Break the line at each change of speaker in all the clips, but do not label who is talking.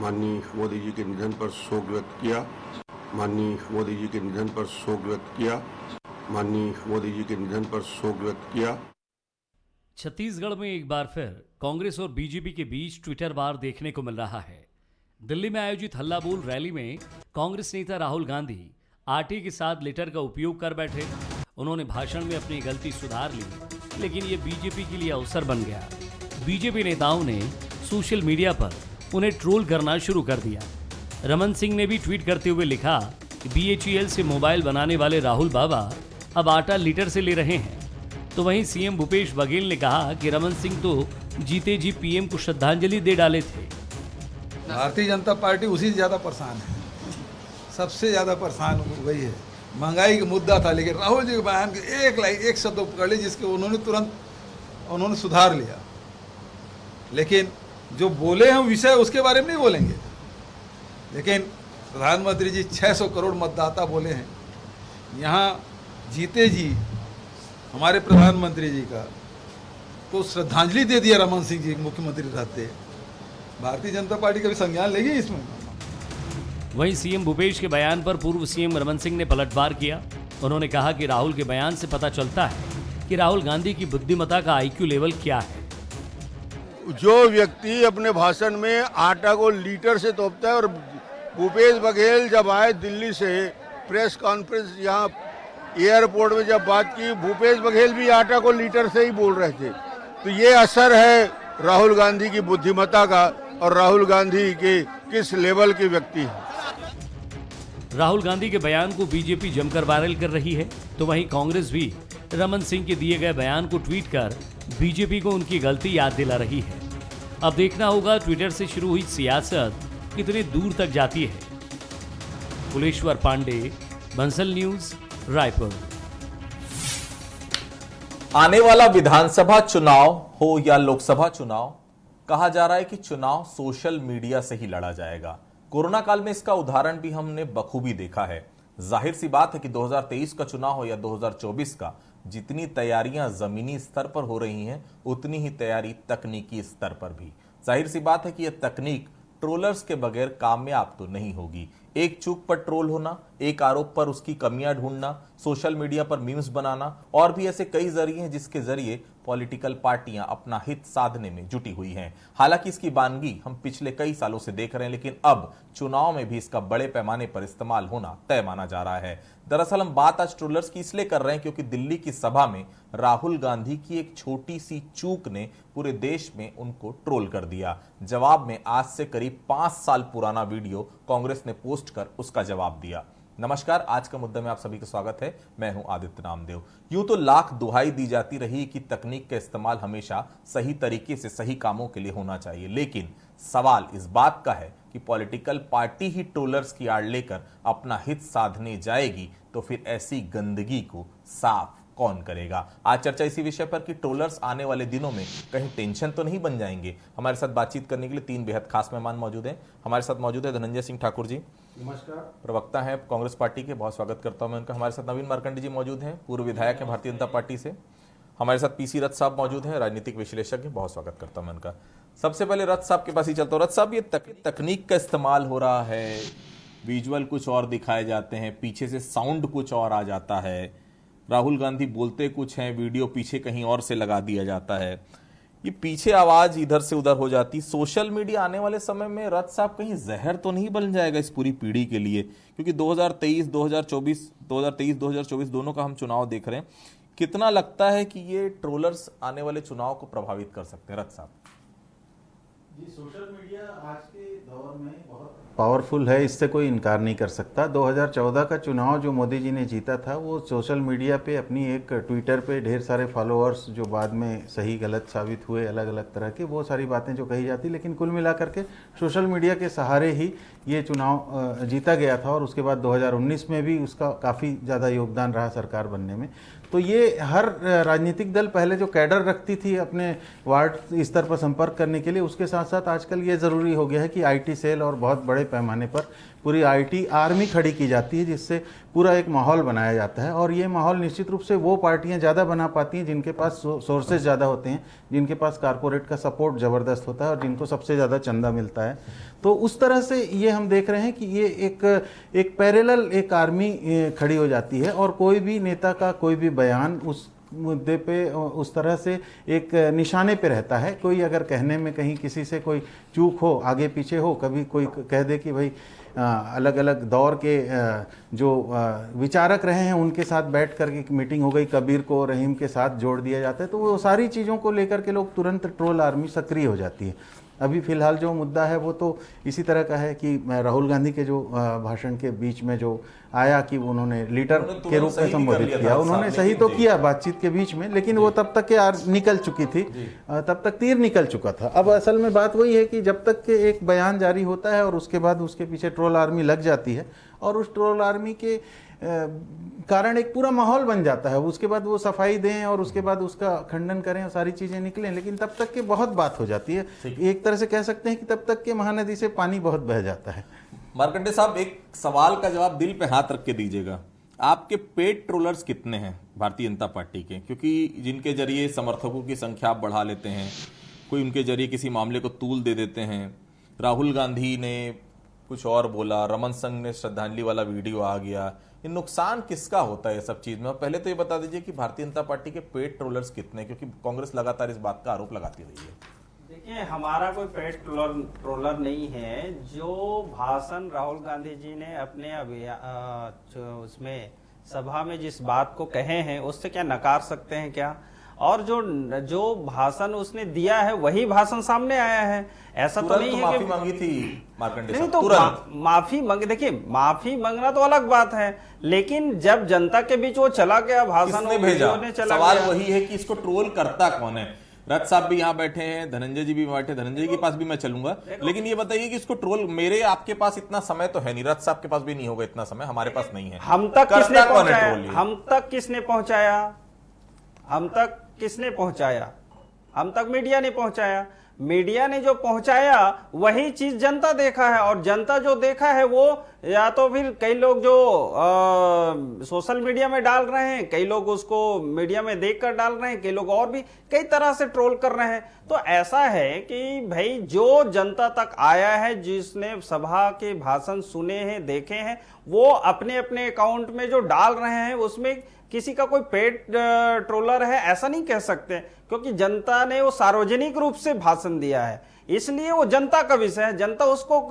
माननीय मोदी जी के निधन पर शोक व्यक्त किया। माननीय मोदी जी के निधन पर शोक व्यक्त किया। माननीय मोदी जी के निधन पर शोक व्यक्त किया।
छत्तीसगढ़ में एक बार फिर कांग्रेस और बीजेपी के बीच ट्विटर वार देखने को मिल रहा है। दिल्ली में आयोजित हल्ला बोल रैली में कांग्रेस नेता राहुल गांधी आटे के साथ लिटर का उपयोग कर बैठे। उन्होंने भाषण में अपनी गलती सुधार ली, लेकिन ये बीजेपी के लिए अवसर बन गया। बीजेपी नेताओं ने सोशल मीडिया पर उन्हें ट्रोल करना शुरू कर दिया। रमन सिंह ने भी ट्वीट करते हुए लिखा कि BHEL से मोबाइल बनाने वाले राहुल बाबा अब आटा लीटर से ले रहे हैं। तो वहीं सीएम भूपेश बघेल ने कहा कि रमन सिंह तो जीते जी पीएम को श्रद्धांजलि दे डाले थे।
भारतीय जनता पार्टी उसी से ज़्यादा परेशान है, सबसे ज़्यादा परेशान वही है। महंगाई का मुद्दा था, लेकिन राहुल जी के बयान के एक लाइन एक शब्द पकड़ ली, जिसके उन्होंने तुरंत सुधार लिया। लेकिन जो बोले हैं विषय उसके बारे में नहीं बोलेंगे। लेकिन प्रधानमंत्री जी 600 करोड़ मतदाता बोले हैं, यहाँ जीते जी हमारे प्रधानमंत्री जी का को श्रद्धांजलि दे दिया रमन सिंह जी मुख्यमंत्री रहते। भारतीय जनता पार्टी का भी संज्ञान लेगी इसमें।
वहीं सीएम भूपेश के बयान पर पूर्व सीएम रमन सिंह ने पलटवार किया। उन्होंने कहा कि राहुल के बयान से पता चलता है कि राहुल गांधी की बुद्धिमत्ता का IQ लेवल क्या है।
जो व्यक्ति अपने भाषण में आटा को लीटर से तोपता है, और भूपेश बघेल जब आए दिल्ली से प्रेस कॉन्फ्रेंस यहाँ एयरपोर्ट में जब बात की, भूपेश बघेल भी आटा को लीटर से ही बोल रहे थे। तो ये असर है राहुल गांधी की बुद्धिमत्ता का, और राहुल गांधी के किस लेवल के व्यक्ति हैं।
राहुल गांधी के बयान को बीजेपी जमकर वायरल कर रही है, तो वहीं कांग्रेस भी रमन सिंह के दिए गए बयान को ट्वीट कर बीजेपी को उनकी गलती याद दिला रही है। अब देखना होगा ट्विटर से शुरू हुई सियासत कितने दूर तक जाती है। कुलेश्वर पांडे, बंसल न्यूज, रायपुर।
आने वाला विधानसभा चुनाव हो या लोकसभा चुनाव, कहा जा रहा है कि चुनाव सोशल मीडिया से ही लड़ा जाएगा। कोरोना काल में इसका उदाहरण भी हमने बखूबी देखा है। जाहिर सी बात है कि 2023 का चुनाव हो या 2024 का, जितनी तैयारियां जमीनी स्तर पर हो रही हैं, उतनी ही तैयारी तकनीकी स्तर पर भी। जाहिर सी बात है कि यह तकनीक ट्रोलर्स के बगैर कामयाब तो नहीं होगी। एक चूक पर ट्रोल होना, एक आरोप पर उसकी कमियां ढूंढना, सोशल मीडिया पर मीम्स बनाना, और भी ऐसे कई जरिए हैं जिसके जरिए पॉलिटिकल पार्टियां अपना हित साधने में जुटी हुई हैं। हालांकि इसकी बानगी हम पिछले कई सालों से देख रहे हैं, लेकिन अब चुनाव में भी इसका बड़े पैमाने पर इस्तेमाल होना तय माना जा रहा है। दरअसल हम बात आज ट्रोलर्स की इसलिए कर रहे हैं क्योंकि दिल्ली की सभा में राहुल गांधी की एक छोटी सी चूक ने पूरे देश में उनको ट्रोल कर दिया। जवाब में आज से करीब 5 साल पुराना वीडियो कांग्रेस ने पोस्ट कर उसका जवाब दिया। नमस्कार, आज का मुद्दा में आप सभी का स्वागत है। मैं हूं आदित्य नामदेव। यूं तो लाख दुहाई दी जाती रही कि तकनीक का इस्तेमाल हमेशा सही तरीके से सही कामों के लिए होना चाहिए, लेकिन सवाल इस बात का है कि पॉलिटिकल पार्टी ही ट्रोलर्स की आड़ लेकर अपना हित साधने जाएगी तो फिर ऐसी गंदगी को साफ कौन करेगा। आज चर्चा इसी विषय पर कि ट्रोलर्स आने वाले दिनों में कहीं टेंशन तो नहीं बन जाएंगे। हमारे साथ बातचीत करने के लिए 3 बेहद खास मेहमान मौजूद हैं। हमारे साथ मौजूद है धनंजय सिंह ठाकुर जी,
नमस्कार,
प्रवक्ता हैं कांग्रेस पार्टी के, बहुत स्वागत करता हूं मैं उनका। हमारे साथ नवीन मार्कंडे जी मौजूद हैं, पूर्व विधायक हैं भारतीय जनता पार्टी से। हमारे साथ PC रथ साहब मौजूद हैं, राजनीतिक विश्लेषक हैं, बहुत स्वागत करता हूं मैं उनका। सबसे पहले रथ साहब के पास ही चलता हूं। रथ साहब, ये तकनीक का इस्तेमाल हो रहा है, विजुअल कुछ और दिखाए जाते हैं, पीछे से साउंड कुछ और आ जाता है, राहुल गांधी बोलते कुछ हैं, वीडियो पीछे कहीं और से लगा दिया जाता है, ये पीछे आवाज इधर से उधर हो जाती। सोशल मीडिया आने वाले समय में रथ साहब कहीं जहर तो नहीं बन जाएगा इस पूरी पीढ़ी के लिए? क्योंकि 2023-2024 दोनों का हम चुनाव देख रहे हैं। कितना लगता है कि ये ट्रोलर्स आने वाले चुनाव को प्रभावित कर सकते हैं रथ साहब?
जी, सोशल मीडिया आज के दौर में बहुत पावरफुल है, इससे कोई इनकार नहीं कर सकता। 2014 का चुनाव जो मोदी जी ने जीता था, वो सोशल मीडिया पे अपनी एक ट्विटर पे ढेर सारे फॉलोअर्स जो बाद में सही गलत साबित हुए, अलग अलग तरह के वो सारी बातें जो कही जाती, लेकिन कुल मिलाकर के सोशल मीडिया के सहारे ही ये चुनाव जीता गया था। और उसके बाद 2019 में भी उसका काफ़ी ज़्यादा योगदान रहा सरकार बनने में। तो ये हर राजनीतिक दल पहले जो कैडर रखती थी अपने वार्ड स्तर पर संपर्क करने के लिए, उसके साथ साथ आजकल ये ज़रूरी हो गया है कि IT सेल और बहुत बड़े पैमाने पर पूरी आईटी आर्मी खड़ी की जाती है, जिससे पूरा एक माहौल बनाया जाता है। और ये माहौल निश्चित रूप से वो पार्टियां ज़्यादा बना पाती हैं जिनके पास सोर्सेज ज़्यादा होते हैं, जिनके पास कारपोरेट का सपोर्ट ज़बरदस्त होता है और जिनको सबसे ज़्यादा चंदा मिलता है। तो उस तरह से ये हम देख रहे हैं कि ये एक पैरेलल एक आर्मी खड़ी हो जाती है, और कोई भी नेता का कोई भी बयान उस मुद्दे पे उस तरह से एक निशाने पे रहता है। कोई अगर कहने में कहीं किसी से कोई चूक हो, आगे पीछे हो, कभी कोई कह दे कि भाई अलग अलग दौर के जो विचारक रहे हैं उनके साथ बैठ कर के मीटिंग हो गई, कबीर को रहीम के साथ जोड़ दिया जाता है, तो वो सारी चीज़ों को लेकर के लोग तुरंत ट्रोल आर्मी सक्रिय हो जाती है। अभी फिलहाल जो मुद्दा है वो तो इसी तरह का है कि राहुल गांधी के जो भाषण के बीच में जो आया कि उन्होंने लीडर के रूप में संबोधित किया, उन्होंने सही तो किया बातचीत के बीच में, लेकिन वो तब तक के निकल चुकी थी, तब तक तीर निकल चुका था। अब असल में बात वही है कि जब तक के एक बयान जारी होता है और उसके बाद उसके पीछे ट्रोल आर्मी लग जाती है और उस ट्रोल आर्मी के कारण एक पूरा माहौल बन जाता है, उसके बाद वो सफाई दें और उसके बाद उसका खंडन करें और सारी चीजें निकलें, लेकिन तब तक के बहुत बात हो जाती है। एक तरह से कह सकते हैं कि तब तक के महानदी से पानी बहुत बह जाता है।
मार्कंडे साहब, एक सवाल का जवाब दिल पे हाथ रख के दीजिएगा। आपके पेड ट्रोलर्स कितने हैं भारतीय जनता पार्टी के? क्योंकि जिनके जरिए समर्थकों की संख्या आप बढ़ा लेते हैं, कोई उनके जरिए किसी मामले को तूल दे देते हैं, राहुल गांधी ने कुछ और बोला, रमन सिंह ने श्रद्धांजलि वाला वीडियो आ गया, ये नुकसान किसका होता है ये सब चीज में? पहले तो ये बता दीजिए कि भारतीय जनता पार्टी के पेड ट्रोलर्स कितने, क्योंकि कांग्रेस लगातार इस बात का आरोप लगाती रही है।
देखिए, हमारा कोई पेड ट्रोलर नहीं है। जो भाषण राहुल गांधी जी ने अपने उसमें सभा में जिस बात को कहे हैं उससे क्या नकार सकते हैं क्या? और जो भाषण उसने दिया है वही भाषण सामने आया है। ऐसा तो नहीं है कि
माफी मांगी थी मार्कंडे साहब,
तो माफी मांगे। देखिए, माफी मांगना तो अलग बात है, लेकिन जब जनता के बीच वो चला गया भाषण,
सवाल वही है कि इसको ट्रोल करता कौन है? रथ साहब भी यहाँ बैठे हैं, धनंजय जी भी बैठे, धनंजय जी के पास भी मैं चलूंगा, लेकिन ये बताइए कि इसको ट्रोल, मेरे आपके पास इतना समय तो है नहीं, रथ साहब के पास भी नहीं होगा इतना समय, हमारे पास नहीं है।
हम तक किसने पहुंचाया? हम तक किसने पहुंचाया? हम तक किसने पहुंचाया? हम तक मीडिया ने पहुंचाया। मीडिया ने जो पहुंचाया वही चीज जनता देखा है, और जनता जो देखा है वो या तो फिर कई लोग जो सोशल मीडिया में डाल रहे हैं, कई लोग उसको मीडिया में देखकर डाल रहे हैं, कई लोग और भी कई तरह से ट्रोल कर रहे हैं। तो ऐसा है कि भाई जो जनता तक आया है, जिसने सभा के भाषण सुने हैं, देखे हैं, वो अपने अपने अकाउंट में जो डाल रहे हैं उसमें किसी का कोई पेड ट्रोलर है ऐसा नहीं कह सकते, क्योंकि जनता ने वो सार्वजनिक रूप से भाषण दिया है, इसलिए वो जनता का विषय है। जनता उसको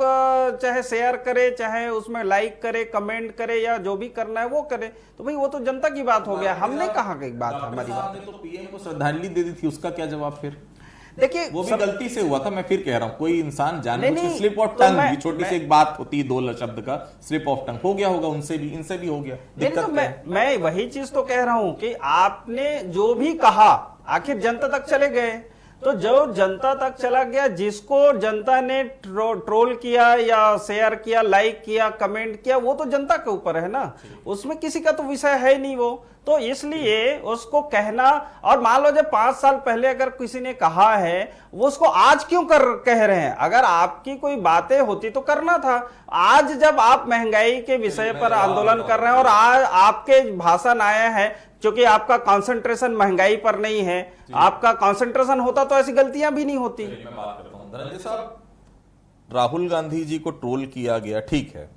चाहे शेयर करे, चाहे उसमें लाइक करे, कमेंट करे, या जो भी करना है वो करे, तो भाई वो तो जनता की बात हो गया। हमने कहा कि बात हमारी बात
तो पीएम को श्रद्धांजलि दे दी थी, उसका क्या जवाब? फिर
देखिए,
वो भी गलती से हुआ था। मैं फिर कह रहा हूं, कोई इंसान जानबूझ के स्लिप ऑफ टंग, छोटी सी एक बात होती है, 2 शब्द का स्लिप ऑफ टंग हो गया होगा, उनसे भी, इनसे भी हो गया।
दिक्कत तो मैं वही चीज तो कह रहा हूं कि आपने जो भी कहा आखिर जनता तक चले गए, तो जो जनता तक चला गया, जिसको जनता ने ट्रोल किया या शेयर किया, लाइक किया, कमेंट किया, वो तो जनता के ऊपर है ना, उसमें किसी का तो विषय है नहीं वो। तो इसलिए उसको कहना, और मान लो जब 5 साल पहले अगर किसी ने कहा है, वो उसको आज क्यों कह रहे हैं? अगर आपकी कोई बातें होती तो करना था। आज जब आप महंगाई के विषय पर आंदोलन कर रहे हैं और आज आपके भाषण आया है, क्योंकि आपका कंसंट्रेशन महंगाई पर नहीं है, आपका कंसंट्रेशन होता तो ऐसी गलतियां भी नहीं होती।
मैं बात करता हूं धनंजय साहब, राहुल गांधी जी को ट्रोल किया गया, ठीक है,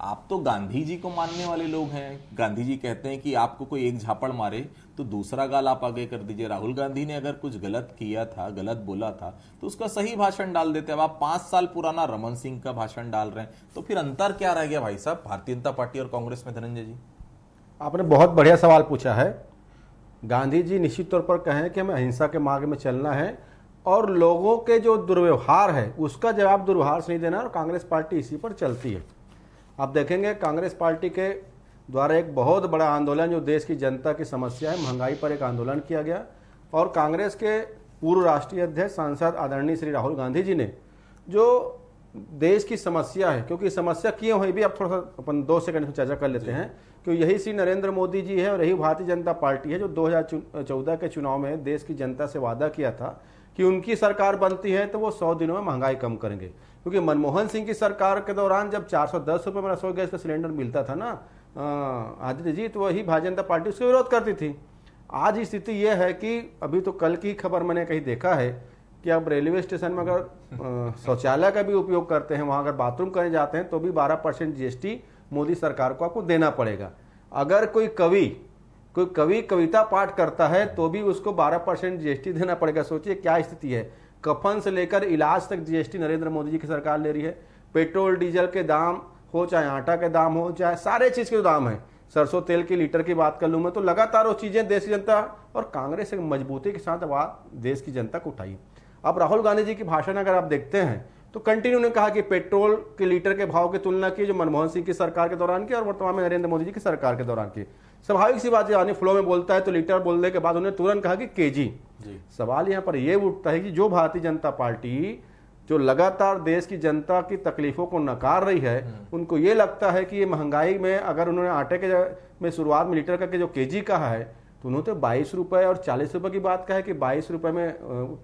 आप तो गांधी जी को मानने वाले लोग हैं। गांधी जी कहते हैं कि आपको कोई एक झापड़ मारे तो दूसरा गाल आप आगे कर दीजिए। राहुल गांधी ने अगर कुछ गलत किया था, गलत बोला था, तो उसका सही भाषण डाल देते। अब आप 5 साल पुराना रमन सिंह का भाषण डाल रहे हैं, तो फिर अंतर क्या रह गया भाई साहब भारतीय जनता पार्टी और कांग्रेस में? धनंजय जी,
आपने बहुत बढ़िया सवाल पूछा है। गांधी जी निश्चित तौर पर कहें कि हमें अहिंसा के मार्ग में चलना है, और लोगों के जो दुर्व्यवहार है उसका जवाब दुर्व्यवहार से नहीं देना, और कांग्रेस पार्टी इसी पर चलती है। आप देखेंगे कांग्रेस पार्टी के द्वारा एक बहुत बड़ा आंदोलन, जो देश की जनता की समस्या है, महंगाई पर एक आंदोलन किया गया, और कांग्रेस के पूर्व राष्ट्रीय अध्यक्ष सांसद आदरणीय श्री राहुल गांधी जी ने जो देश की समस्या है, क्योंकि समस्या क्यों है भी आप थोड़ा सा अपन 2 सेकंड में चर्चा कर लेते हैं, कि यही श्री नरेंद्र मोदी जी है और यही भारतीय जनता पार्टी है जो 2014 के चुनाव में देश की जनता से वादा किया था कि उनकी सरकार बनती है तो वो 100 दिनों में महंगाई कम करेंगे। क्योंकि मनमोहन सिंह की सरकार के दौरान जब 410 रुपये में रसोई गैस का सिलेंडर मिलता था ना आदित्य जी, तो वही भारतीय जनता पार्टी उसका विरोध करती थी। आज स्थिति ये है कि अभी तो कल की खबर मैंने कहीं देखा है कि आप रेलवे स्टेशन में अगर शौचालय का भी उपयोग करते हैं, वहाँ अगर बाथरूम करने जाते हैं तो भी 12% GST मोदी सरकार को आपको देना पड़ेगा। अगर कोई कवि कविता पाठ करता है तो भी उसको 12% GST देना पड़ेगा। सोचिए क्या स्थिति है। कफन से लेकर इलाज तक GST नरेंद्र मोदी जी की सरकार ले रही है। पेट्रोल डीजल के दाम हो, चाहे आटा के दाम हो, चाहे सारे चीज़ के दाम है, सरसों तेल की लीटर की बात कर लूँ मैं, तो लगातार वो चीज़ें देश की जनता और कांग्रेस एक मजबूती के साथ आवाज देश की जनता को उठाई। अब राहुल गांधी जी की भाषण अगर आप देखते हैं तो कंटिन्यू ने कहा कि पेट्रोल के लीटर के भाव की तुलना की जो मनमोहन सिंह की सरकार के दौरान की और वर्तमान में नरेंद्र मोदी जी की सरकार के दौरान की। स्वाभाविक सी बात है, फ्लो में बोलता है तो लीटर बोलने के बाद उन्होंने तुरंत कहा कि केजी। सवाल यहाँ पर यह उठता है कि जो भारतीय जनता पार्टी जो लगातार देश की जनता की तकलीफों को नकार रही है, उनको ये लगता है कि ये महंगाई में अगर उन्होंने आटे के में शुरुआत में लीटर का जो केजी कहा है तो उन्होंने तो 22 रुपये और 40 रुपये की बात कहा है कि 22 रुपये में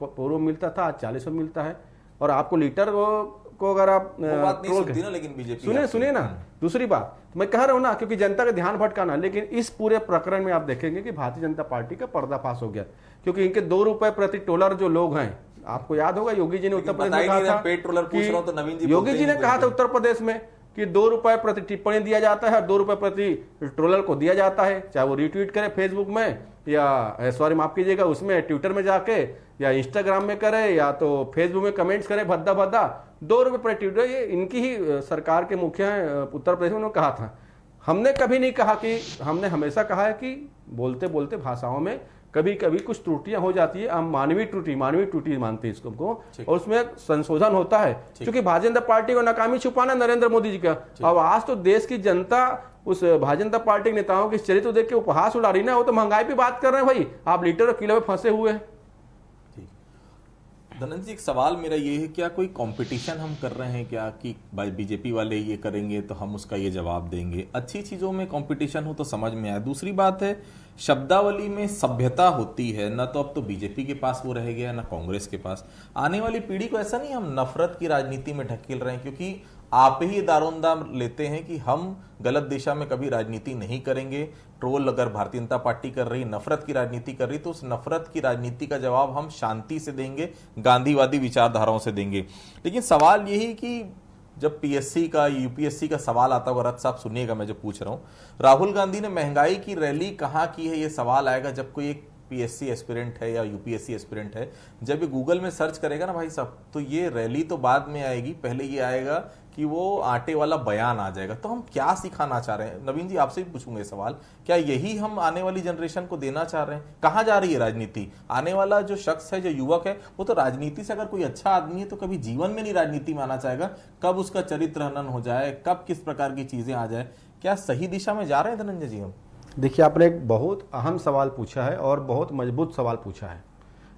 पूर्व मिलता था, आज 40 में मिलता है। और आपको लीटर को अगर आप
लेकिन बीजेपी
सुनिए ना, दूसरी बात मैं कह रहा हूं ना, क्योंकि जनता का ध्यान भटकाना। लेकिन इस पूरे प्रकरण में आप देखेंगे कि भारतीय जनता पार्टी का पर्दाफाश हो गया, क्योंकि इनके 2 रुपए प्रति टोलर जो लोग हैं, आपको याद होगा योगी जी ने उत्तर प्रदेश में कहा था, योगी जी ने कहा था उत्तर प्रदेश में कि 2 रुपए प्रति टिप्पणी दिया जाता है और 2 रुपए प्रति ट्रोलर को दिया जाता है, चाहे वो रिट्वीट करे फेसबुक में या सॉरी माफ कीजिएगा उसमें ट्विटर में जाके या इंस्टाग्राम में करे या तो फेसबुक में कमेंट्स करे भद्दा भद्दा, 2 रुपए प्रति ट्विटर। ये इनकी ही सरकार के मुखिया हैं उत्तर प्रदेश में, उन्होंने कहा था। हमने कभी नहीं कहा कि, हमने हमेशा कहा है कि बोलते बोलते भाषाओं में कभी कभी कुछ त्रुटियां हो जाती है, हम मानवीय त्रुटि मानते हैं इसको, और उसमें संशोधन होता है। क्योंकि भारतीय जनता पार्टी को नाकामी छुपाना नरेंद्र मोदी जी का। अब आज तो देश की जनता उस भारतीय जनता पार्टी के नेताओं के चरित्र देख के उपहास उड़ा रही ना, वो तो महंगाई पे बात कर रहे हैं भाई, आप लीटर और किलो में फंसे हुए हैं।
धनंजय जी, एक सवाल मेरा ये है, क्या कोई कंपटीशन हम कर रहे हैं क्या कि भाई बीजेपी वाले ये करेंगे तो हम उसका ये जवाब देंगे? अच्छी चीजों में कंपटीशन हो तो समझ में आए। दूसरी बात है, शब्दावली में सभ्यता होती है ना, तो अब तो बीजेपी के पास वो रह गया ना कांग्रेस के पास। आने वाली पीढ़ी को ऐसा नहीं हम नफरत की राजनीति में ढकेल रहे हैं, क्योंकि आप ही दारोमदार लेते हैं कि हम गलत दिशा में कभी राजनीति नहीं करेंगे। ट्रोल अगर भारतीय जनता पार्टी कर रही, नफरत की राजनीति कर रही, तो उस नफरत की राजनीति का जवाब हम शांति से देंगे, गांधीवादी विचारधाराओं से देंगे। लेकिन सवाल यही कि जब पीएससी का यूपीएससी का सवाल आता होगा, रथ साहब सुनिएगा मैं जो पूछ रहा हूं, राहुल गांधी ने महंगाई की रैली कहां की है, ये सवाल आएगा जब कोई एक पीएससी एस्पिरेंट है या यूपीएससी एस्पिरेंट है, जब ये गूगल में सर्च करेगा ना भाई साहब, तो ये रैली तो बाद में आएगी, पहले ये आएगा कि वो आटे वाला बयान आ जाएगा। तो हम क्या सिखाना चाह रहे हैं? नवीन जी आपसे भी पूछूंगा ये सवाल, क्या यही हम आने वाली जनरेशन को देना चाह रहे हैं? कहां जा रही है राजनीति? आने वाला जो शख्स है, जो युवक है, वो तो राजनीति से अगर कोई अच्छा आदमी है तो कभी जीवन में नहीं राजनीति में आना चाहेगा। कब उसका चरित्र हनन हो जाए, कब किस प्रकार की चीजें आ जाए, क्या सही दिशा में जा रहे हैं धनंजय जी हम?
देखिए, आपने एक बहुत अहम सवाल पूछा है और बहुत मजबूत सवाल पूछा है।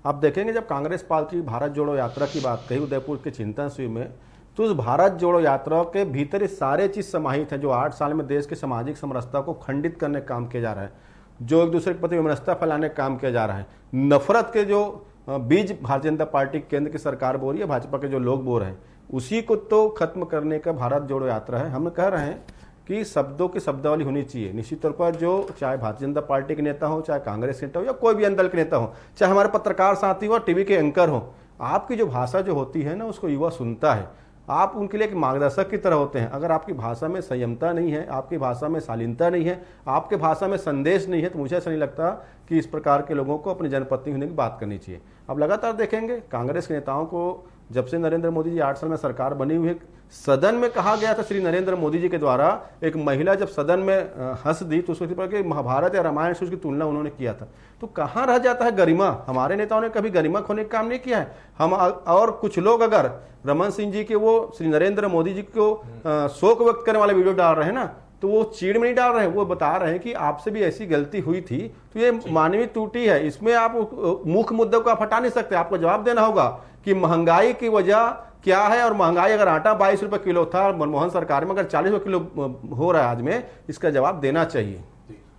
आप देखेंगे जब कांग्रेस पार्टी भारत जोड़ो यात्रा की बात कही उदयपुर के चिंतन शिविर में, तो उस भारत जोड़ो यात्रा के भीतर ये सारे चीज समाहित है जो 8 साल में देश के सामाजिक समरसता को खंडित करने का काम किया जा रहा है, जो एक दूसरे के प्रति विमनस्ता फैलाने का काम किया जा रहा है, नफरत के जो बीज भारतीय जनता पार्टी केंद्र की सरकार बो रही है, भाजपा के जो लोग बो रहे हैं, उसी को तो खत्म करने का भारत जोड़ो यात्रा है। हम कह रहे हैं कि शब्दों की शब्दावली होनी चाहिए। निश्चित तौर पर जो चाहे भारतीय जनता पार्टी के नेता हो, चाहे कांग्रेस के नेता हो या कोई भी अन्य दल के नेता हो, चाहे हमारे पत्रकार साथी हो, टीवी के एंकर हो, आपकी जो भाषा जो होती है ना, उसको युवा सुनता है। आप उनके लिए एक मार्गदर्शक की तरह होते हैं। अगर आपकी भाषा में संयमता नहीं है, आपकी भाषा में शालीनता नहीं है, आपके भाषा में संदेश नहीं है, तो मुझे ऐसा नहीं लगता कि इस प्रकार के लोगों को अपनी जनप्रतिनिधि होने की बात करनी चाहिए। अब लगातार देखेंगे कांग्रेस के नेताओं को, जब से नरेंद्र मोदी जी 8 साल में सरकार बनी हुई है, सदन में कहा गया था श्री नरेंद्र मोदी जी के द्वारा, एक महिला जब सदन में हंस दी तो उसके पर महाभारत या रामायण से उसकी तुलना उन्होंने किया था। तो कहाँ रह जाता है गरिमा? हमारे नेताओं ने कभी गरिमा खोने का काम नहीं किया है। हम और कुछ लोग अगर रमन सिंह जी के वो श्री नरेंद्र मोदी जी को शोक व्यक्त करने वाले वीडियो डाल रहे हैं ना, तो वो चीड़ में नहीं डाल रहे हैं, वो बता रहे हैं कि आपसे भी ऐसी गलती हुई थी, तो ये मानवीय त्रुटि है। इसमें आप मुख्य मुद्दों को आप हटा नहीं सकते, आपको जवाब देना होगा कि महंगाई की वजह क्या है। और महंगाई, अगर आटा 22 रुपए किलो था मनमोहन सरकार में, अगर 40 रुपए किलो हो रहा है आज में, इसका जवाब देना चाहिए।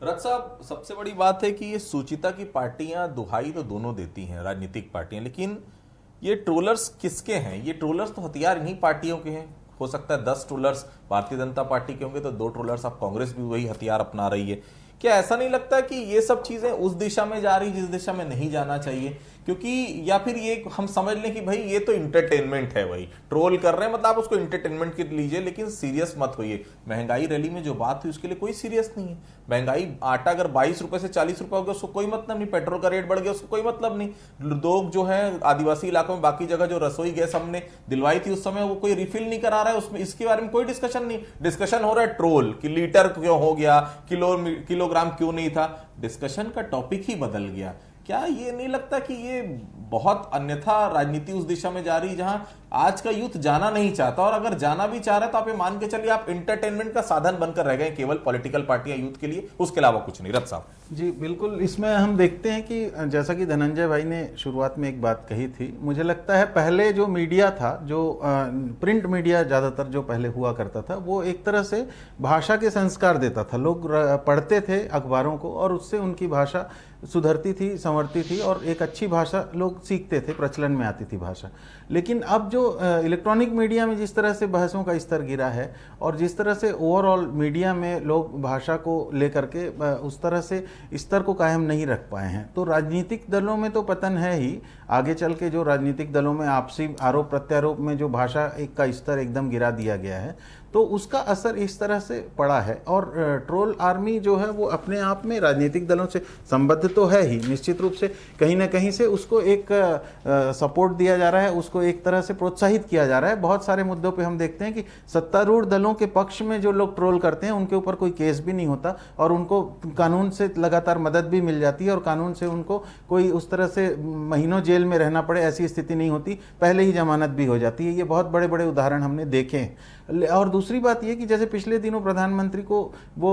रथ साहब, सबसे बड़ी बात है कि ये सूचिता की पार्टियां दुहाई तो दोनों देती हैं, राजनीतिक पार्टियां, लेकिन ये ट्रोलर्स किसके हैं? ये ट्रोलर्स तो हथियार इन्हीं पार्टियों के हैं। हो सकता है 10 ट्रोलर्स भारतीय जनता पार्टी के होंगे तो 2 ट्रोलर्स अब कांग्रेस भी वही हथियार अपना रही है। क्या ऐसा नहीं लगता कि ये सब चीजें उस दिशा में जा रही जिस दिशा में नहीं जाना चाहिए? क्योंकि या फिर ये हम समझ लें कि भाई ये तो इंटरटेनमेंट है, भाई ट्रोल कर रहे हैं मतलब आप उसको इंटरटेनमेंट के लीजिए, लेकिन सीरियस मत होइए। महंगाई रैली में जो बात हुई उसके लिए कोई सीरियस नहीं है। महंगाई, आटा अगर 22 रुपए से 40 रुपए हो गया उसको कोई मतलब नहीं, पेट्रोल का रेट बढ़ गया उसको कोई मतलब नहीं। लोग जो है आदिवासी इलाकों में बाकी जगह जो रसोई गैस हमने दिलवाई थी उस समय वो कोई रिफिल नहीं करा रहा है, उसमें इसके बारे में कोई डिस्कशन नहीं। डिस्कशन हो रहा है ट्रोल कि लीटर क्यों हो गया, किलोग्राम क्यों नहीं था। डिस्कशन का टॉपिक ही बदल गया। क्या ये नहीं लगता कि ये बहुत अन्यथा राजनीति उस दिशा में जा रही जहां आज का यूथ जाना नहीं चाहता, और अगर जाना भी चाह रहा है तो आप ये मान के चलिए आप इंटरटेनमेंट का साधन बनकर रह गए केवल पॉलिटिकल पार्टियां यूथ के लिए, उसके अलावा कुछ नहीं। रथ साहब
जी बिल्कुल, इसमें हम देखते हैं कि जैसा कि धनंजय भाई ने शुरुआत में एक बात कही थी, मुझे लगता है पहले जो मीडिया था, जो प्रिंट मीडिया ज़्यादातर जो पहले हुआ करता था, वो एक तरह से भाषा के संस्कार देता था। लोग पढ़ते थे अखबारों को और उससे उनकी भाषा सुधरती थी, संवरती थी और एक अच्छी भाषा लोग सीखते थे, प्रचलन में आती थी भाषा। लेकिन अब जो इलेक्ट्रॉनिक मीडिया में जिस तरह से बहसों का स्तर गिरा है और जिस तरह से ओवरऑल मीडिया में लोग भाषा को लेकर के उस तरह से स्तर को कायम नहीं रख पाए हैं, तो राजनीतिक दलों में तो पतन है ही। आगे चल के जो राजनीतिक दलों में आपसी आरोप प्रत्यारोप में जो भाषा का स्तर एकदम गिरा दिया गया है, तो उसका असर इस तरह से पड़ा है। और ट्रोल आर्मी जो है वो अपने आप में राजनीतिक दलों से संबद्ध तो है ही, निश्चित रूप से कहीं ना कहीं से उसको एक सपोर्ट दिया जा रहा है, उसको एक तरह से प्रोत्साहित किया जा रहा है। बहुत सारे मुद्दों पे हम देखते हैं कि सत्तारूढ़ दलों के पक्ष में जो लोग ट्रोल करते हैं उनके ऊपर कोई केस भी नहीं होता और उनको कानून से लगातार मदद भी मिल जाती है और कानून से उनको कोई उस तरह से महीनों जेल में रहना पड़े ऐसी स्थिति नहीं होती, पहले ही जमानत भी हो जाती है। ये बहुत बड़े बड़े उदाहरण हमने देखे हैं। और दूसरी बात ये कि जैसे पिछले दिनों प्रधानमंत्री को वो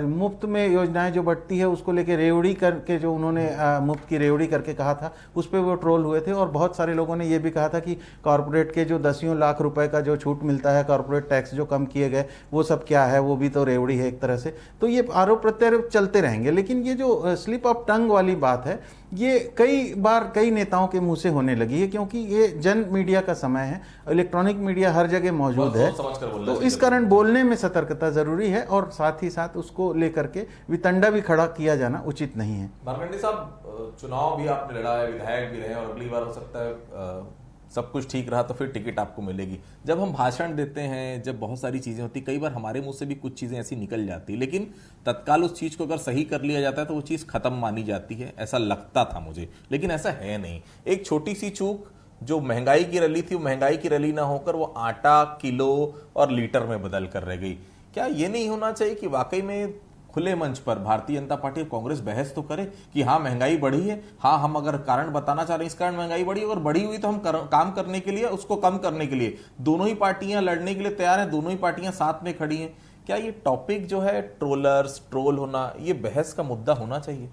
मुफ्त में योजनाएं जो बढ़ती है उसको लेके रेवड़ी करके जो उन्होंने मुफ्त की रेवड़ी करके कहा था, उस पर वो ट्रोल हुए थे। और बहुत सारे लोगों ने ये भी कहा था कि कॉर्पोरेट के जो 10 लाख रुपए का जो छूट मिलता है, कॉर्पोरेट टैक्स जो कम किए गए, वो सब क्या है, वो भी तो रेवड़ी है एक तरह से। तो ये आरोप प्रत्यारोप चलते रहेंगे। लेकिन ये जो स्लिप ऑफ टंग वाली बात है, ये कई बार कई नेताओं के मुंह से होने लगी है, क्योंकि ये जन मीडिया का समय है, इलेक्ट्रॉनिक मीडिया हर जगह मौजूद है, तो इस कारण बोलने में सतर्कता जरूरी है और साथ ही साथ उसको लेकर के वितंडा भी खड़ा किया जाना उचित नहीं है।
मार्कंडे साहब, चुनाव भी आपने लड़ा है, विधायक भी रहे और अगली बार हो सकता है सब कुछ ठीक रहा तो फिर टिकट आपको मिलेगी। जब हम भाषण देते हैं, जब बहुत सारी चीजें होती, कई बार हमारे मुंह से भी कुछ चीजें ऐसी निकल जाती, लेकिन तत्काल उस चीज को अगर सही कर लिया जाता है तो वो चीज खत्म मानी जाती है, ऐसा लगता था मुझे, लेकिन ऐसा है नहीं। एक छोटी सी चूक जो महंगाई की रैली थी, वो महंगाई की रैली ना होकर वो आटा किलो और लीटर में बदल कर रह गई। क्या ये नहीं होना चाहिए कि वाकई में खुले मंच पर भारतीय जनता पार्टी और कांग्रेस बहस तो करे कि हाँ महंगाई बढ़ी है, हाँ हम अगर कारण बताना चाह रहे हैं इस कारण महंगाई बढ़ी, अगर बढ़ी हुई तो हम काम करने के लिए, उसको कम करने के लिए दोनों ही पार्टियां लड़ने के लिए तैयार हैं, दोनों ही पार्टियां साथ में खड़ी हैं। क्या ये टॉपिक जो है ट्रोलर्स, ट्रोल होना, ये बहस का मुद्दा होना चाहिए?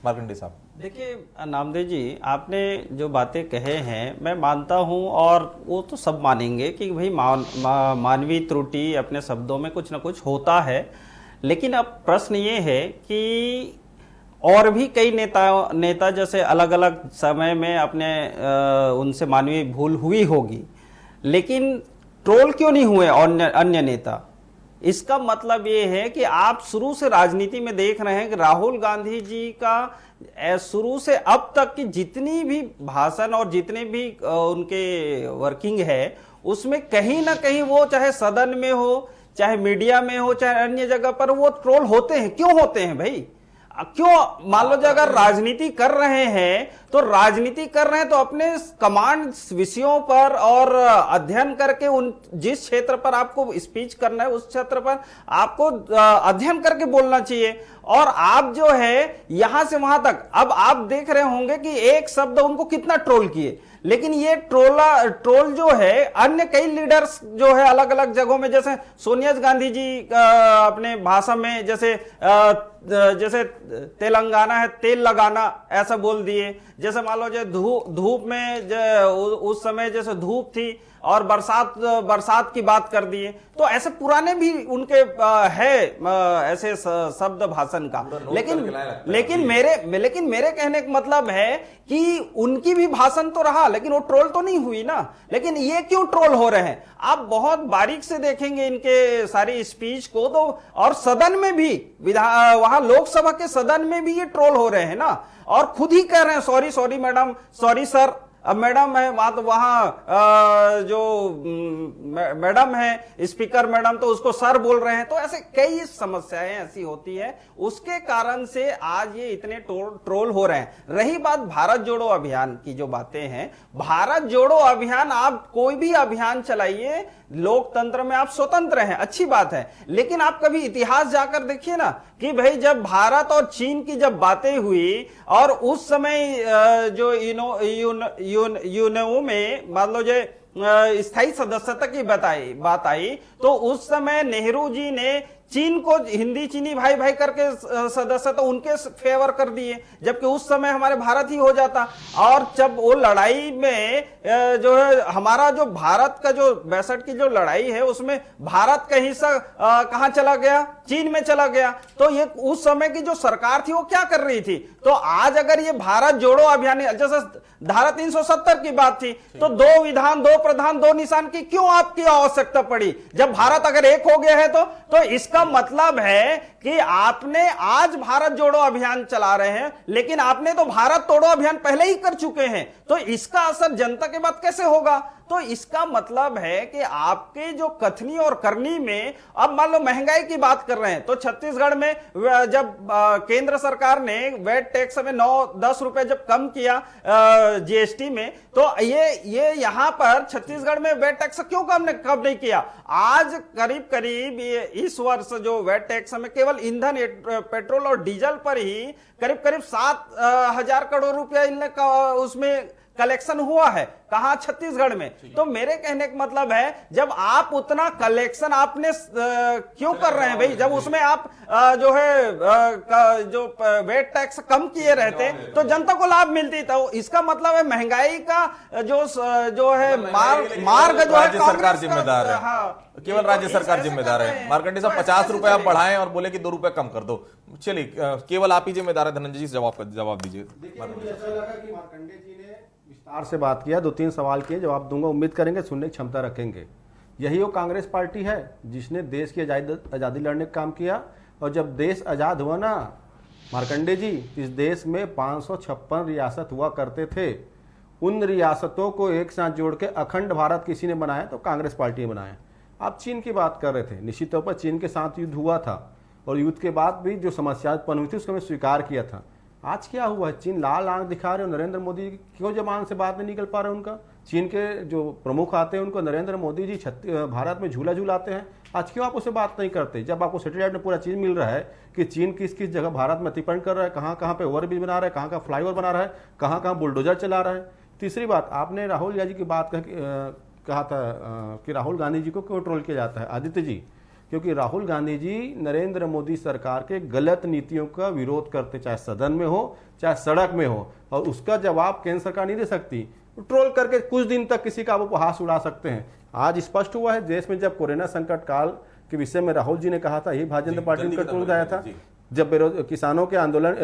मार्कंडे साहब
देखिए नामदेव जी, आपने जो बातें कहे हैं मैं मानता हूं और वो तो सब मानेंगे कि भाई मानवीय त्रुटि अपने शब्दों में कुछ ना कुछ होता है। लेकिन अब प्रश्न ये है कि और भी कई नेता जैसे अलग अलग समय में अपने उनसे मानवीय भूल हुई होगी, लेकिन ट्रोल क्यों नहीं हुए अन्य नेता? इसका मतलब ये है कि आप शुरू से राजनीति में देख रहे हैं कि राहुल गांधी जी का शुरू से अब तक की जितनी भी भाषण और जितने भी उनके वर्किंग है, उसमें कहीं ना कहीं वो चाहे सदन में हो, चाहे मीडिया में हो, चाहे अन्य जगह पर वो ट्रोल होते हैं। क्यों होते हैं भाई? क्यों? मान लो अगर राजनीति कर रहे हैं तो राजनीति कर रहे हैं तो अपने कमांड विषयों पर और अध्ययन करके उन जिस क्षेत्र पर आपको स्पीच करना है उस क्षेत्र पर आपको अध्ययन करके बोलना चाहिए। और आप जो है यहां से वहां तक, अब आप देख रहे होंगे कि एक शब्द उनको कितना ट्रोल किए, लेकिन ये ट्रोल जो है अन्य कई लीडर्स जो है अलग अलग जगहों में, जैसे सोनिया गांधी जी अपने भाषण में जैसे जैसे तेलंगाना है तेल लगाना ऐसा बोल दिए। जैसे मान लो जो धूप में उस समय जैसे धूप थी और बरसात की बात कर दिए। तो ऐसे पुराने भी उनके है ऐसे शब्द भाषण का। लेकिन मेरे कहने का मतलब है कि उनकी भी भाषण तो रहा, लेकिन वो ट्रोल तो नहीं हुई ना। लेकिन ये क्यों ट्रोल हो रहे हैं आप बहुत बारीक से देखेंगे इनके सारी स्पीच को तो, और सदन में भी वहां लोकसभा के सदन में भी ये ट्रोल हो रहे हैं ना, और खुद ही कह रहे हैं सॉरी मैडम, सॉरी सर। अब मैडम है वहां जो मैडम है स्पीकर मैडम, तो उसको सर बोल रहे हैं। तो ऐसे कई समस्याएं ऐसी होती है, उसके कारण से आज ये इतने ट्रोल हो रहे हैं। रही बात भारत जोड़ो अभियान की जो बातें हैं, भारत जोड़ो अभियान आप कोई भी अभियान चलाइए, लोकतंत्र में आप स्वतंत्र हैं, अच्छी बात है। लेकिन आप कभी इतिहास जाकर देखिए ना कि भाई जब भारत और चीन की जब बातें हुई और उस समय जो यूएनओ में मान लो जो स्थायी सदस्यता की बात आई, तो उस समय नेहरू जी ने चीन को हिंदी चीनी भाई भाई करके सदस्यता उनके फेवर कर दिए, जबकि उस समय हमारे भारत ही हो जाता। और जब वो लड़ाई में जो है हमारा जो भारत का जो 62 की जो लड़ाई है उसमें भारत का हिस्सा कहां चला गया, चीन में चला गया। तो ये उस समय की जो सरकार थी वो क्या कर रही थी। तो आज अगर ये भारत जोड़ो अभियान, जैसे धारा 370 की बात थी, तो 2 विधान 2 प्रधान 2 निशान की क्यों आपकी आवश्यकता पड़ी, जब भारत अगर एक हो गया है। तो इसका मतलब है कि आपने आज भारत जोड़ो अभियान चला रहे हैं, लेकिन आपने तो भारत तोड़ो अभियान पहले ही कर चुके हैं। तो इसका असर जनता के बाद कैसे होगा। तो इसका मतलब है कि आपके जो कथनी और करनी में, अब मान लो महंगाई की बात कर रहे हैं, तो छत्तीसगढ़ में जब केंद्र सरकार ने वेट टैक्स में 9-10 रुपए जब कम किया जीएसटी में, तो ये यहां पर छत्तीसगढ़ में वेट टैक्स क्यों कम नहीं किया। आज करीब इस वर्ष जो वेट टैक्स में केवल ईंधन पेट्रोल और डीजल पर ही करीब 7,000 करोड़ रुपया उसमें कलेक्शन हुआ है, कहां, छत्तीसगढ़ में। तो मेरे कहने का मतलब है जब आप उतना कलेक्शन आपने क्यों कर रहे हैं भाई, जब उसमें आप जो है जो वेट टैक्स कम किए रहते तो जनता को लाभ मिलती। तो इसका मतलब है महंगाई का जो है मार्ग जो है
सरकार जिम्मेदार है। केवल राज्य सरकार जिम्मेदार है। मार्कंडेय साहब 50 रुपए आप बढ़ाएं और बोले कि 2 रुपए कम कर दो, चलिए केवल आप ही जिम्मेदार है। धनंजय जी जवाब दीजिए।
अच्छा लगा कि मार्कंडेय जी ने विस्तार से बात किया, 2-3 सवाल किए, जवाब दूंगा, उम्मीद करेंगे सुनने की क्षमता रखेंगे। यही वो कांग्रेस पार्टी है जिसने देश की आज़ादी लड़ने का काम किया। और जब देश आज़ाद हुआ ना मार्कंडेय जी, इस देश में 556 रियासत हुआ करते थे। उन रियासतों को एक साथ जोड़ के अखंड भारत किसी ने बनाया तो कांग्रेस पार्टी ने बनाया। आप चीन की बात कर रहे थे, निश्चित तौर पर चीन के साथ युद्ध हुआ था और युद्ध के बाद भी जो समस्या उत्पन्न हुई थी उसको हमें स्वीकार किया था। आज क्या हुआ है, चीन लाल आंख दिखा रहे हो, नरेंद्र मोदी क्यों जबान से बात नहीं निकल पा रहे उनका। चीन के जो प्रमुख आते हैं उनको नरेंद्र मोदी जी भारत में झूला झूलाते हैं, आज क्यों आप उससे बात नहीं करते, जब आपको सैटेलाइट में पूरा चीज मिल रहा है कि चीन किस किस जगह भारत में अतिक्रमण कर रहा है, कहाँ कहाँ पे ओवरब्रिज बना रहा है, कहाँ कहाँ फ्लाईओवर बना रहा है, कहाँ कहाँ बुलडोजर चला रहा है। तीसरी बात, आपने राहुल गांधी की बात कहा था कि राहुल गांधी जी को क्यों ट्रोल किया जाता है। आदित्य जी, क्योंकि राहुल गांधी जी नरेंद्र मोदी सरकार के गलत नीतियों का विरोध करते, चाहे सदन में हो चाहे सड़क में हो, और उसका जवाब केंद्र सरकार नहीं दे सकती। ट्रोल करके कुछ दिन तक किसी का आप उपहास उड़ा सकते हैं। आज स्पष्ट हुआ है देश में जब कोरोना संकट काल के विषय में राहुल जी ने कहा था, यही भारतीय जनता पार्टी ने ट्रोल कराया था। जब किसानों के आंदोलन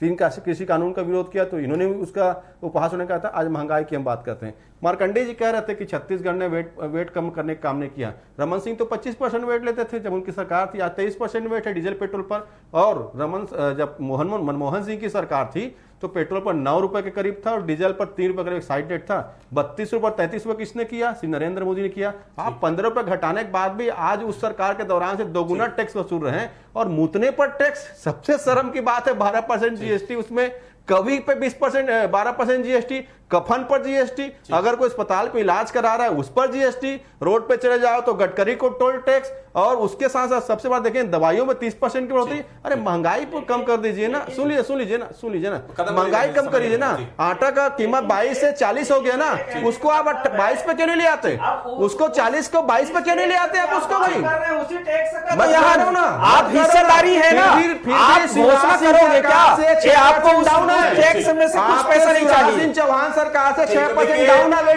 3 कृषि कानून का विरोध किया तो इन्होंने उसका उपहास होने कहा था। आज महंगाई की हम बात करते हैं। मार्कंडेय जी कह रहे थे कि छत्तीसगढ़ ने वेट कम करने का काम नहीं किया। रमन सिंह तो 25% वेट लेते थे जब उनकी सरकार थी, आज 23% वेट है डीजल पेट्रोल पर। और जब मनमोहन सिंह की सरकार थी तो पेट्रोल पर 9 रुपए के करीब था और डीजल पर 3 रुपए करीब साइड रेट था। 32 रुपए 33 रुपए किसने किया, श्री नरेंद्र मोदी ने किया। आप 15 रुपए घटाने के बाद भी आज उस सरकार के दौरान से दोगुना टैक्स वसूल रहे हैं। और मूतने पर टैक्स, सबसे शर्म की बात है, 12% जीएसटी, उसमें कवि पे 20% 12% जीएसटी, कफन पर जीएसटी, अगर कोई अस्पताल पे इलाज करा रहा है उस पर जीएसटी, रोड पे चले जाओ तो गडकरी को टोल टैक्स, और उसके साथ साथ सबसे बड़ा देखें दवाइयों में 30% की बढ़ोतरी। अरे महंगाई पर कम कर दीजिए ना, सुन लीजिए ना, महंगाई कम कर दीजिए ना। आटा का कीमत 22 से 40 हो गया ना, उसको आप 22 पे क्यों नहीं ले आते? उसको 40 को 22 पे क्यों नहीं ले आते आप उसको? भाई
मैं यहाँ हूँ ना, आप हिस्सेदारी है ना, आप घोषणा करोगे क्या आपको टैक्स में से कुछ पैसा नहीं चाहिए?
चौहान सरकार से 6% डाउन आ गई।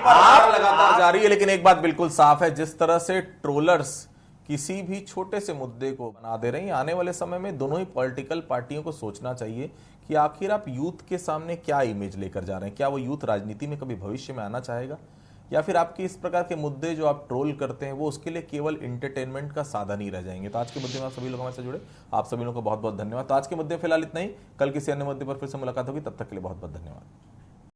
आप लगातार जारी है, लेकिन एक बात बिल्कुल साफ है, जिस तरह से ट्रोलर्स किसी भी छोटे से मुद्दे को बना दे रहे हैं, आने वाले समय में दोनों ही पॉलिटिकल पार्टियों को सोचना चाहिए कि आखिर आप यूथ के सामने क्या इमेज लेकर जा रहे हैं। क्या वो यूथ राजनीति में कभी भविष्य में आना चाहेगा, या फिर आपके इस प्रकार के मुद्दे जो आप ट्रोल करते हैं वो उसके लिए केवल एंटरटेनमेंट का साधन ही रह जाएंगे। तो आज के मुद्दे में आप सभी लोग हमारे से जुड़े, आप सभी लोगों को बहुत बहुत धन्यवाद। तो आज के मुद्दे फिलहाल इतना ही, कल किसी अन्य मुद्दे पर फिर से मुलाकात होगी, तब तक के लिए बहुत बहुत धन्यवाद।